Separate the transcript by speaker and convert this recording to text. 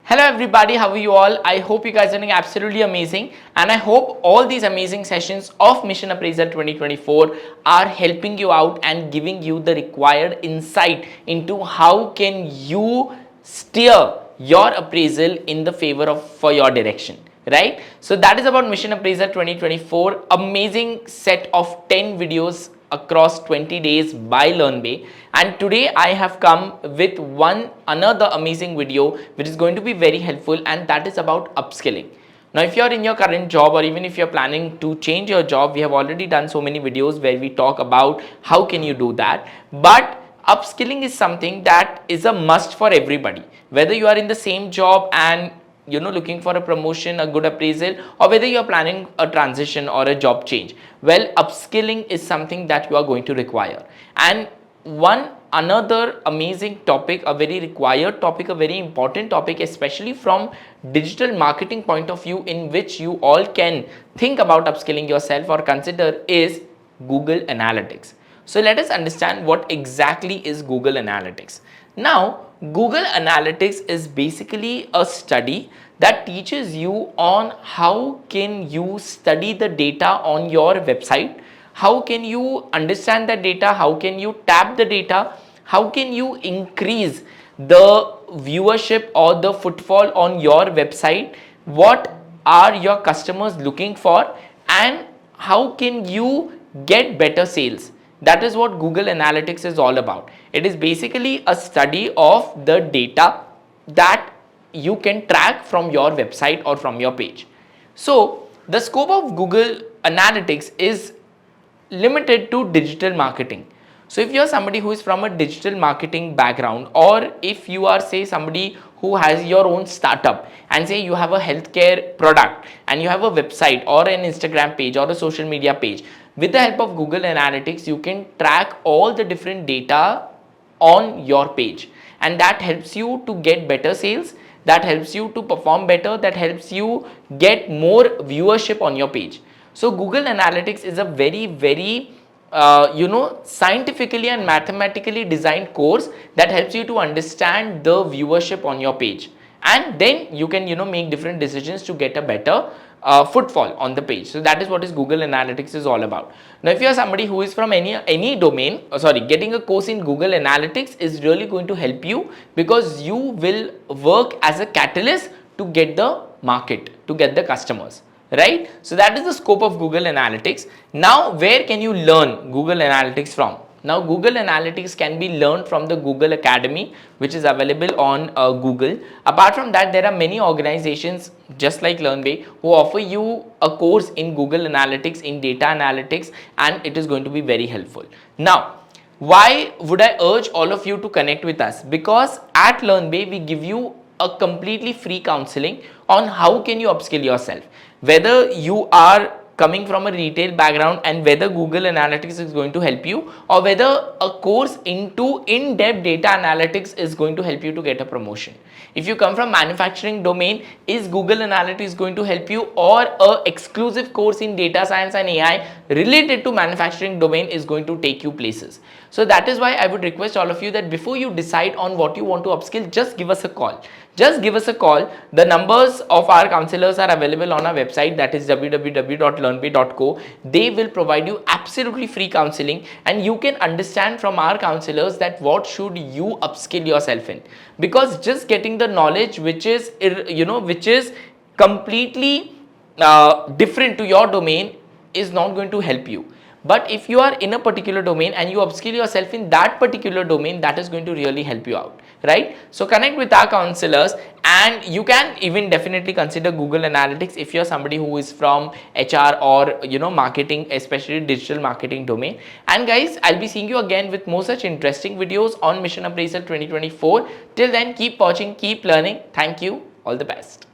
Speaker 1: Hello everybody, how are you all? I hope you guys are doing absolutely amazing, and I hope all these amazing sessions of Mission Appraisal 2024 are helping you out and giving you the required insight into how can you steer your appraisal in the favor of for your direction, right? So that is about Mission Appraisal 2024, amazing set of 10 videos across 20 days by Learnbay, and today I have come with another amazing video which is going to be very helpful, and that is about upskilling. Now if you are in your current job or even if you are planning to change your job, we have already done so many videos where we talk about how can you do that, but upskilling is something that is a must for everybody, whether you are in the same job and looking for a promotion, a good appraisal, or whether you are planning a transition or a job change. Well, upskilling is something that you are going to require. And one another amazing topic, a very required topic, a very important topic, especially from digital marketing point of view, in which you all can think about upskilling yourself or consider, is Google Analytics. So let us understand what exactly is Google Analytics. Now, Google Analytics is basically a study that teaches you on how can you study the data on your website, how can you understand the data, how can you tap the data, how can you increase the viewership or the footfall on your website, what are your customers looking for, and how can you get better sales. That is what Google Analytics is all about. It is basically a study of the data that you can track from your website or from your page. So the scope of Google Analytics is limited to digital marketing. So if you are somebody who is from a digital marketing background, or if you are, say, somebody who has your own startup and say you have a healthcare product and you have a website or an Instagram page or a social media page, with the help of Google Analytics you can track all the different data on your page, and that helps you to get better sales, that helps you to perform better, that helps you get more viewership on your page. So Google Analytics is a very scientifically and mathematically designed course that helps you to understand the viewership on your page, and then you can make different decisions to get a better footfall on the page. So that is what is Google Analytics is all about. Now if you are somebody who is from any domain, getting a course in Google Analytics is really going to help you, because you will work as a catalyst to get the market, to get the customers, right? So that is the scope of Google Analytics. Now where can you learn Google Analytics from? Now Google Analytics can be learned from the Google Academy, which is available on Google. Apart from that, there are many organizations just like Learnbay who offer you a course in Google Analytics, in data analytics, and it is going to be very helpful. Now, why would I urge all of you to connect with us? Because at Learnbay we give you a completely free counseling on how can you upskill yourself, whether you are coming from a retail background and whether Google Analytics is going to help you, or whether a course into in-depth data analytics is going to help you to get a promotion. If you come from manufacturing domain, is Google Analytics going to help you, or a exclusive course in data science and AI related to manufacturing domain is going to take you places. So that is why I would request all of you that before you decide on what you want to upskill, just give us a call. Just give us a call. The numbers of our counselors are available on our website, that is www.learnbay.co. They will provide you absolutely free counseling, and you can understand from our counselors that what should you upskill yourself in, because just getting the knowledge which is completely different to your domain is not going to help you. But if you are in a particular domain and you upskill yourself in that particular domain, that is going to really help you out, right? So connect with our counselors, and you can even definitely consider Google Analytics if you're somebody who is from HR or marketing, especially digital marketing domain. And guys, I'll be seeing you again with more such interesting videos on Mission Appraisal 2024. Till then, keep watching, keep learning. Thank you. All the best.